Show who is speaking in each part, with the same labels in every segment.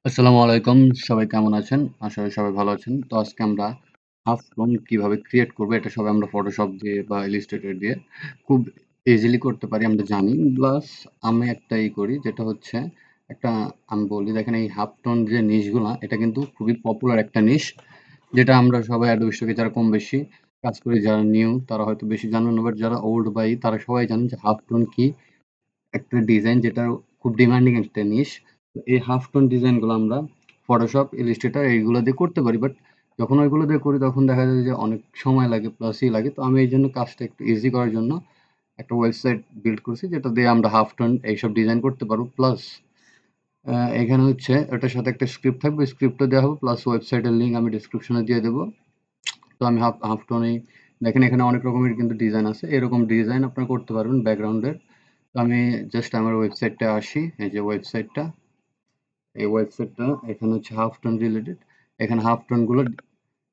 Speaker 1: আসসালামু আলাইকুম। সবাই কেমন আছেন? আশা করি সবাই ভালো আছেন। তো আজকে আমরা হাফ টোন কিভাবে ক্রিয়েট করব এটা সবাই আমরা Photoshop দিয়ে বা Illustrator দিয়ে খুব ইজিলি করতে পারি আমরা জানি। প্লাস আমি একটা করি যেটা হচ্ছে একটা আমি বলি দেখেন এই হাফ টোন যে নিশগুলা এটা কিন্তু খুবই পপুলার একটা নিশ। যেটা আমরা সবাই Adobe Stock এ যারা কম বেশি কাজ করি, যারা নিউ তারা হয়তো বেশি জানবেন না। বাট যারা ওল্ড বা তারা সবাই জানেন যে হাফ টোন কি? একটা ডিজাইন যেটা খুব ডিমান্ডিং একটা নিশ। তো এই হাফ টোন ডিজাইনগুলো আমরা Photoshop, Illustrator এইগুলো দিয়ে করতে পারি। বাট যখন ওইগুলো দিয়ে করি তখন দেখা যায় যে অনেক সময় লাগে প্লাস লাগে। তো আমি এইজন্য কাজটা একটু ইজি করার জন্য একটা ওয়েবসাইট বিল্ড করছি যেটা দিয়ে আমরা হাফ টোন এইসব ডিজাইন করতে পারবো। প্লাস এখানে হচ্ছে এটার সাথে একটা স্ক্রিপ্ট থাকবে, স্ক্রিপ্টও দেওয়া হবে প্লাস ওয়েবসাইটের লিঙ্ক আমি ডেসক্রিপশনে দিয়ে দেবো। তো আমি হাফ টোনেই দেখেন এখানে অনেক রকমের কিন্তু ডিজাইন আছে। এরকম ডিজাইন আপনারা করতে পারবেন ব্যাকগ্রাউন্ডের। তো আমি জাস্ট আমার ওয়েবসাইটটা আসি। এই যে ওয়েবসাইটটা, এই ওয়েবসাইটটা এখানে হচ্ছে হাফ টোন রিলেটেড। এখানে হাফ টোনগুলো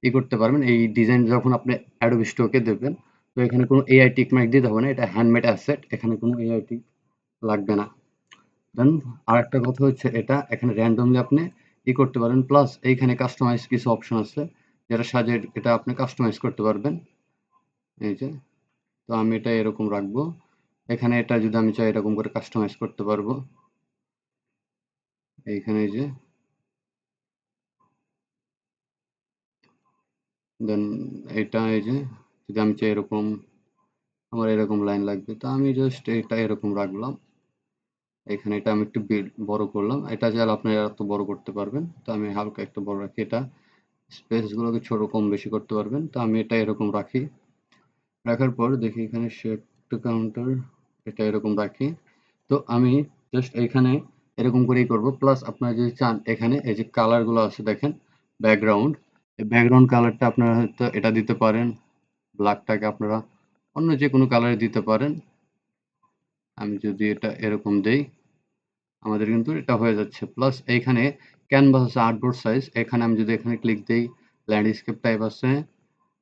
Speaker 1: করতে পারবেন। এই ডিজাইন যখন আপনি Adobe Stock এ দেবেন তো এখানে কোনো AI টিক মার্ক দিতে হবে না। এটা হ্যান্ডমেড অ্যাসেট। এখানে কোনো AI টিক লাগবে না। দেন আরেকটা কথা হচ্ছে এটা এখানে randomly আপনি করতে পারবেন। প্লাস এইখানে কাস্টমাইজ কিছু অপশন আছে যেটা সাজে এটা আপনি কাস্টমাইজ করতে পারবেন। এই যে, তো আমি এটা এরকম রাখবো। এখানে এটা যদি আমি চাই এরকম করে কাস্টমাইজ করতে পারবো। এইখানে এই যে, দেন এটা এই যে, যদি আমি চাই এরকম আমার এরকম লাইন লাগবে তো আমি জাস্ট এটা এরকম রাখলাম। এখানে এটা আমি একটু বড় করলাম। এটা চাইলে আপনারা এত বড় করতে পারবেন। তো আমি হালকা একটু বড় রাখি। এটা স্পেসগুলোকে ছোট কম বেশি করতে পারবেন। তো আমি এটা এরকম রাখি। রাখার পর দেখি এখানে শেপ টু কাউন্টার এটা এরকম রাখি। তো আমি জাস্ট এখানে এরকম করেই করব। প্লাস আপনারা যদি চান এখানে এই যে কালারগুলো আছে দেখেন ব্যাকগ্রাউন্ড, এই ব্যাকগ্রাউন্ড কালারটা আপনারা হয়তো এটা দিতে পারেন। ব্ল্যাকটাকে আপনারা অন্য যে কোনো কালারে দিতে পারেন। আমি যদি এটা এরকম দেই আমাদের কিন্তু এটা হয়ে যাচ্ছে। প্লাস এইখানে ক্যানভাস আছে আর্টবোর্ড সাইজ। এখানে আমি যদি এখানে ক্লিক দেই ল্যান্ডস্কেপ টাইপ আছে,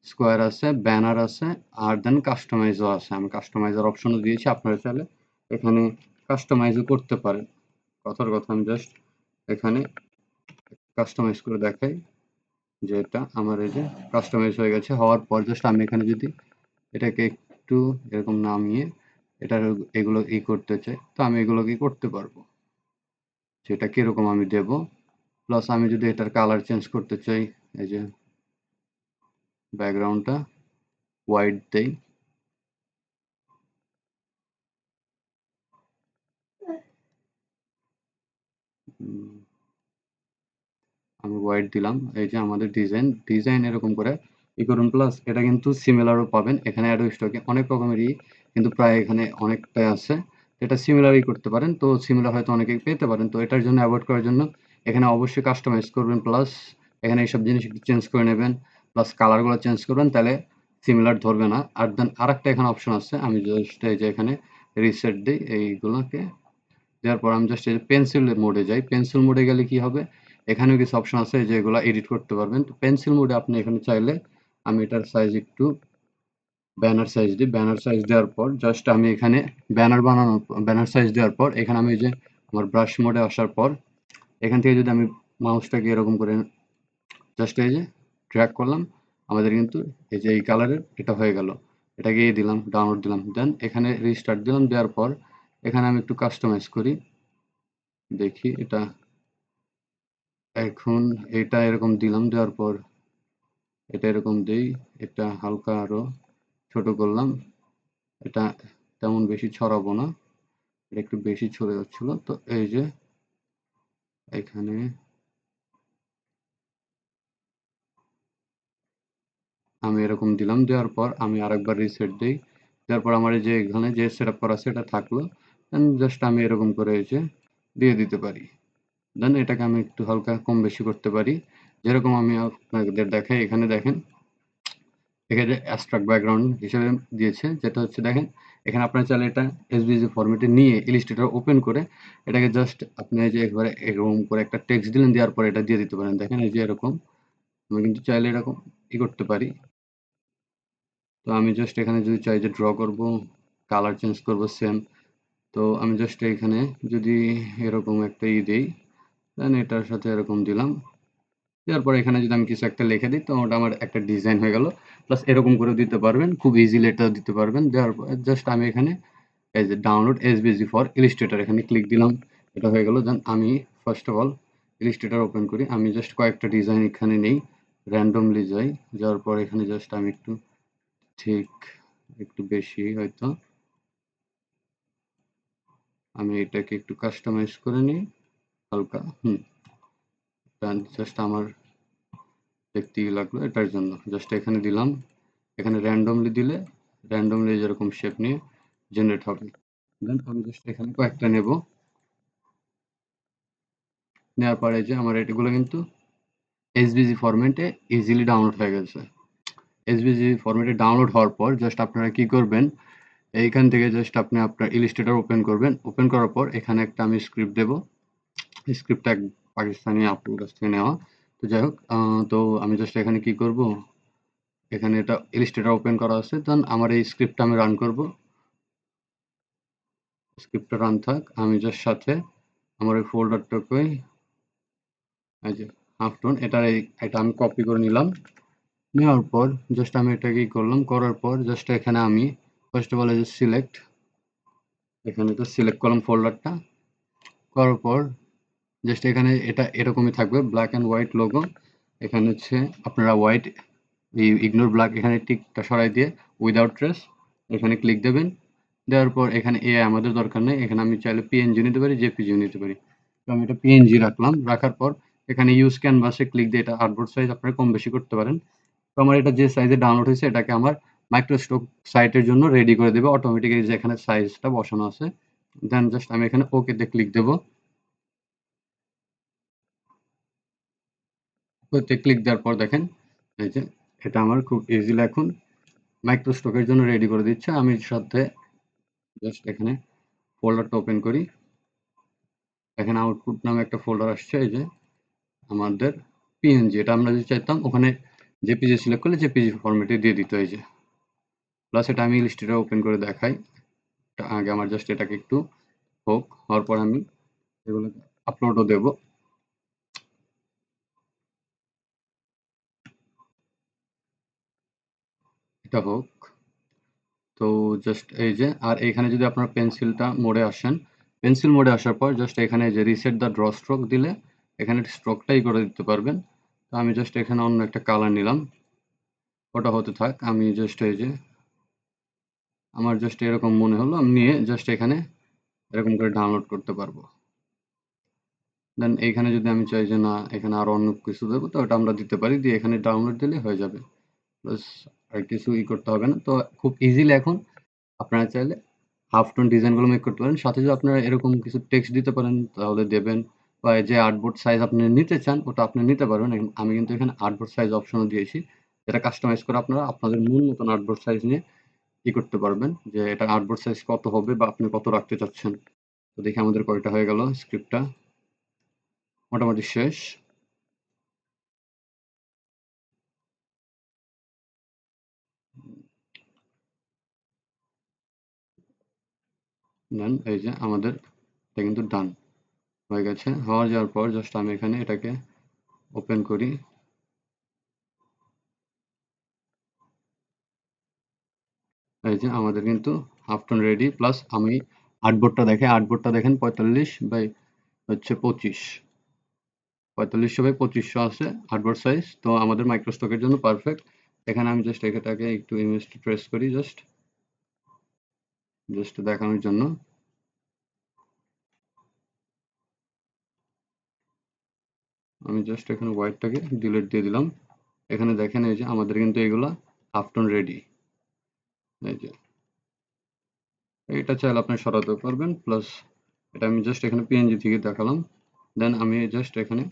Speaker 1: স্কোয়ার আছে, ব্যানার আছে আর দেন কাস্টমাইজও আছে। আমি কাস্টমাইজার অপশনও দিয়েছি। আপনারা চাইলে এখানে কাস্টমাইজও করতে পারেন। কথার কথা আমি জাস্ট এখানে কাস্টমাইজ করে দেখাই যে এটা আমার এই যে কাস্টমাইজ হয়ে গেছে। হওয়ার পর জাস্ট আমি এখানে যদি এটাকে একটু এরকম নামিয়ে এটার এগুলো করতে চাই তো আমি এগুলো করতে পারবো। সেটা কিরকম আমি দেব। প্লাস আমি যদি এটার কালার চেঞ্জ করতে চাই এই যে ব্যাকগ্রাউন্ডটা হোয়াইট দেই। আমি হোয়াইট দিলাম। এই যে আমাদের ডিজাইন এরকম করে করুন। প্লাস এটা কিন্তু সিমিলারও পাবেন এখানে Adobe Stock এ অনেক রকমেরই কিন্তু প্রায় এখানে অনেকটাই আছে। এটা সিমিলারই করতে পারেন। তো সিমিলার হয়তো অনেকেই পেতে পারেন। তো এটার জন্য অ্যাভয়েড করার জন্য এখানে অবশ্যই কাস্টমাইজ করবেন। প্লাস এখানে এইসব জিনিস একটু চেঞ্জ করে নেবেন। প্লাস কালারগুলো চেঞ্জ করবেন তাহলে সিমিলার ধরবে না। আর দেন আরেকটা এখানে অপশন আছে। আমি জাস্ট এই যে এখানে রিসেট দেই এইগুলোকে। দেওয়ার পর আমি জাস্ট এই যে পেন্সিল মোডে যাই। পেন্সিল মোডে গেলে কি হবে? এখানেও কিছু অপশন আছে যেগুলো এডিট করতে পারবেন। তো পেন্সিল মোডে আপনি এখানে চাইলে আমি এটার সাইজ একটু ব্যানার সাইজ দিই। ব্যানার সাইজ দেওয়ার পর জাস্ট আমি এখানে ব্যানার সাইজ দেওয়ার পর এখানে আমি যে আমার ব্রাশ মোডে আসার পর এখান থেকে যদি আমি মাউসটাকে এরকম করে জাস্ট এই যে ড্র্যাগ করলাম আমাদের কিন্তু এই যে এই কালারের এটা হয়ে গেল। এটাকে দিলাম ডাউনলোড দিলাম। দেন এখানে রিস্টার্ট দিলাম। দেওয়ার পর এখানে আমি একটু কাস্টমাইজ করি। দেখি এটা এখন এটা এরকম দিলাম। দেওয়ার পর এটা এরকম দেই। এটা হালকা আরো ছোট করলাম। এটা তেমন বেশি ছড়াবো না। এটা একটু বেশি ছড়ে যাচ্ছিল। তো এই যে এখানে আমি এরকম দিলাম। দেওয়ার পর আমি আরেকবার রিসেট দেই। দেওয়ার পর আমার এই যে এখানে যে সেটআপ করা আছে এটা থাকলো। দেন জাস্ট আমি এরকম করে এই যে দিয়ে দিতে পারি। দেন এটাকে আমি একটু হালকা কম বেশি করতে পারি। যেরকম আমি আপনাদের দেখাই এখানে দেখেন এখানে অ্যাবস্ট্রাক্ট ব্যাকগ্রাউন্ড হিসেবে দিয়েছে যেটা হচ্ছে দেখেন এখানে আপনারা চাইলে এটা এসভিজি ফরম্যাটে নিয়ে ইলাস্ট্রেটর ওপেন করে এটাকে জাস্ট আপনি এই যে একবারে এরকম করে একটা টেক্সট দিলেন। দেওয়ার পর এটা দিয়ে দিতে পারেন। দেখেন এই যে এরকম আমি কিন্তু চাইলে এরকম করতে পারি। তো আমি জাস্ট এখানে যদি চাই যে ড্র করব, কালার চেঞ্জ করব সেম। তো আমি জাস্ট এখানে যদি এরকম একটা দেই দেন এটার সাথে এরকম দিলাম। দেওয়ার পর এখানে যদি আমি কিছু একটা লিখে দিই তো ওটা আমার একটা ডিজাইন হয়ে গেল। প্লাস এরকম করেও দিতে পারবেন, খুব ইজিলি এটাও দিতে পারবেন। দেওয়ার পর জাস্ট আমি এখানে এই যে ডাউনলোড এসভিজি ফর ইলাস্ট্রেটর এখানে ক্লিক দিলাম। এটা হয়ে গেল। দেন আমি first of all Illustrator open করি। আমি জাস্ট কয়েকটা ডিজাইন এখানে নেই, র্যান্ডমলি যাই। যাওয়ার পর এখানে জাস্ট আমি ঠিক একটু বেশি হয়তো আমি এটাকে একটু কাস্টমাইজ করে নিই হালকা। জাস্ট আমার দেখতে লাগলো এটার জন্য জাস্ট এখানে দিলাম। এখানে র্যান্ডমলি দিলে র্যান্ডমলি যেরকম শেপ নিয়ে জেনারেট হবে। দেন আমি জাস্ট এখানে কয়েকটা নেব। নেওয়ার পরে যে আমার এগুলো কিন্তু এসভিজি ফরম্যাটে ইজিলি ডাউনলোড হয়ে গেছে। এসভিজি ফরম্যাটে ডাউনলোড হওয়ার পর জাস্ট আপনারা কি করবেন, এইখান থেকে জাস্ট আপনি আপনার ইলাস্ট্রেটর ওপেন করবেন। ওপেন করার পর এখানে একটা আমি স্ক্রিপ্ট দেব। স্ক্রিপ্টটা এক পাকিস্তানি আপুর কাছ থেকে নেওয়া। তো যাই হোক, তো আমি জাস্ট এখানে কি করব, এখানে এটা ইলাস্ট্রেটর ওপেন করা আছে। দেন আমার এই স্ক্রিপ্টটা আমি রান করব। স্ক্রিপ্টটা রান থাক, আমি জাস্ট সাথে আমার ওই ফোল্ডারটাকে এই যে হাফ টোন এটা আমি কপি করে নিলাম। নেওয়ার পর জাস্ট আমি এটা কি করলাম, করার পর জাস্ট এখানে আমি ফার্স্ট অফ অল এই যে সিলেক্ট, এখানে তো সিলেক্ট করলাম ফোল্ডারটা। করার পর জাস্ট এখানে এটা এরকমই থাকবে, ব্ল্যাক অ্যান্ড হোয়াইট লোগো। এখানে হচ্ছে আপনারা হোয়াইট ইগনোর ব্ল্যাক এখানে টিকটা সরাই দিয়ে উইদাউট ট্রেস এখানে ক্লিক দেবেন। দেওয়ার পর এখানে এআই আমাদের দরকার নেই, এখানে আমি চাইলে পিএনজি নিতে পারি, জেপিজিও নিতে পারি। তো আমি এটা পিএনজি রাখলাম। রাখার পর এখানে ইউজ ক্যানভাসে ক্লিক দিয়ে এটা আর্টবোর্ড সাইজ আপনারা কম বেশি করতে পারেন। তো আমার এটা যে সাইজে ডাউনলোড হয়েছে এটাকে আমার মাইক্রোস্টক সাইটের জন্য রেডি করে দেবে অটোমেটিক্যালি, যে এখানে সাইজটা বসানো আছে। দেন জাস্ট আমি এখানে ওকেতে ক্লিক দেবো। ওতে ক্লিক দেওয়ার পর দেখেন এই যে এটা আমার খুব ইজিলি এখন মাইক্রোস্টকের জন্য রেডি করে দিচ্ছে। আমি সাথে জাস্ট এখানে ফোল্ডারটা ওপেন করি। এখানে আউটপুট নামে একটা ফোল্ডার আসছে, এই যে আমাদের পিএনজি, এটা আমরা যদি চাইতাম ওখানে জেপিজি সিলেক্ট করলে জেপিজি ফরম্যাটে দিয়ে দিত। এই যে প্লাস এটা আমি ইলাস্ট্রেটর ওপেন করে দেখাই। আগে আমার জাস্ট এটাকে একটু হোক, হওয়ার পর আমি এগুলো আপলোডও দেব। এটা হোক। তো জাস্ট এই যে, আর এখানে যদি আপনার পেন্সিলটা মোডে আসেন, পেন্সিল মোডে আসার পর জাস্ট এখানে যে রিসেট দ্য ড্র স্ট্রোক দিলে এখানে স্ট্রোকটাই করে দিতে পারবেন। তো আমি জাস্ট এখানে অন্য একটা কালার নিলাম, ওটা হতে থাক। আমি জাস্ট এই যে আমার জাস্ট এরকম মনে হলো, আমি নিয়ে জাস্ট এখানে এরকম করে ডাউনলোড করতে পারবো। দেন এইখানে যদি আমি চাই যে না এখানে আরো অন্য কিছু দেবো, তো ওটা আমরা দিতে পারি, দিয়ে এখানে ডাউনলোড দিলে হয়ে যাবে। বাস, আর কিছু করতে হবে না। তো খুব ইজিলি এখন আপনারা চাইলে হাফ টোন ডিজাইনগুলো মেক করতে পারেন। সাথে যদি আপনারা এরকম কিছু টেক্সট দিতে পারেন তাহলে দেবেন, বা এই যে আর্টবোর্ড সাইজ আপনি নিতে চান ওটা আপনি নিতে পারবেন। আমি কিন্তু এখানে আর্টবোর্ড সাইজ অপশনও দিয়েছি, যেটা কাস্টমাইজ করে আপনারা আপনাদের মন মতন আর্টবোর্ড সাইজ নিয়ে করতে পারবেন, যে এটা আর্টবোর্ড সাইজ কত হবে বা আপনি কত রাখতে চাচ্ছেন। তো দেখি আমাদের কয়টা হয়ে গেল, স্ক্রিপ্টটা মোটামুটি শেষ। দেন এই যে আমাদের এটা কিন্তু ডান হয়ে গেছে। হওয়া যাওয়ার পর জাস্ট আমি এখানে এটাকে ওপেন করি। এই যে আমাদের কিন্তু হাফ টোন রেডি। প্লাস আমি আর্টবোর্ডটা দেখেন 45 বাই হচ্ছে 25, 4500 বাই 2500 আছে আর্টবোর্ড সাইজ। তো আমাদের মাইক্রোস্টকের জন্য পারফেক্ট। এখানে আমি জাস্ট এটাকে একটু ইমেজটা ট্রেস করি, জাস্ট দেখানোর জন্য। আমি জাস্ট এখানে হোয়াইটটাকে ডিলিট দিয়ে দিলাম। এখানে দেখেন এই যে আমাদের কিন্তু এগুলা হাফ টোন রেডি। এই যে এটা চাইলে আপনি সরাতে পারবেন। প্লাস এটা আমি জাস্ট এখানে পিএনজি থেকে দেখালাম। দেন আমি জাস্ট এখানে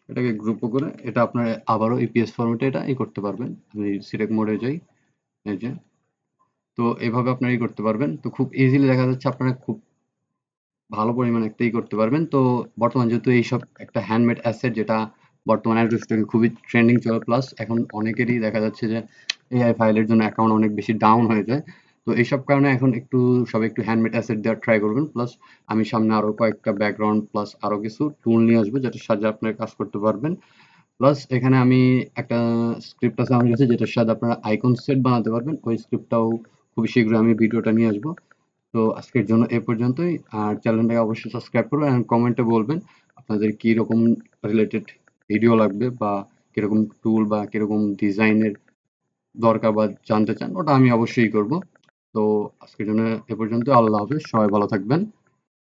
Speaker 1: এটাকে গ্রুপও করে এটা আপনার আবারও ইপিএস ফরম্যাটে এটা করতে পারবেন। আমি সিলেক্ট মোডে যাই, এই যে তো এভাবে আপনারা করতে পারবেন। তো খুব ইজিলি দেখা যাচ্ছে আপনারা খুব ভালো পরিমাণে একটা করতে পারবেন। তো বর্তমান যেহেতু এইসব একটা হ্যান্ডমেড অ্যাসেট, যেটা বর্তমানে অ্যাড্রেসটাকে খুবই ট্রেন্ডিং চলে, প্লাস এখন অনেকেরই দেখা যাচ্ছে যে এআই ফাইলের জন্য অ্যাকাউন্ট অনেক বেশি ডাউন হয়ে যায়। তো তো এইসব কারণে এখন সবাই একটু হ্যান্ডমেড অ্যাসেট দেওয়ার ট্রাই করবেন। প্লাস আমি সামনে আরো কয়েকটা ব্যাকগ্রাউন্ড প্লাস আরো কিছু টুল নিয়ে আসবো যেটার সাহায্যে আপনারা কাজ করতে পারবেন। প্লাস এখানে আমি একটা স্ক্রিপ্ট আছে আমার কাছে যেটার সাথে আপনারা আইকন সেট বানাতে পারবেন। ওই স্ক্রিপ্টটাও খুবই শীঘ্রই আমি ভিডিওটা নিয়ে আসবো। তো আজকের জন্য এ পর্যন্তই। আর চ্যানেলটাকে অবশ্যই সাবস্ক্রাইব করবেন এবং কমেন্টে বলবেন আপনাদের কি রকম রিলেটেড ভিডিও লাগবে বা কিরকম টুল বা কিরকম ডিজাইনের দরকার বা জানতে চান ওটা আমি অবশ্যই করব। তো আজকের জন্য এ পর্যন্ত। আল্লাহ হাফেজ। সবাই ভালো থাকবেন।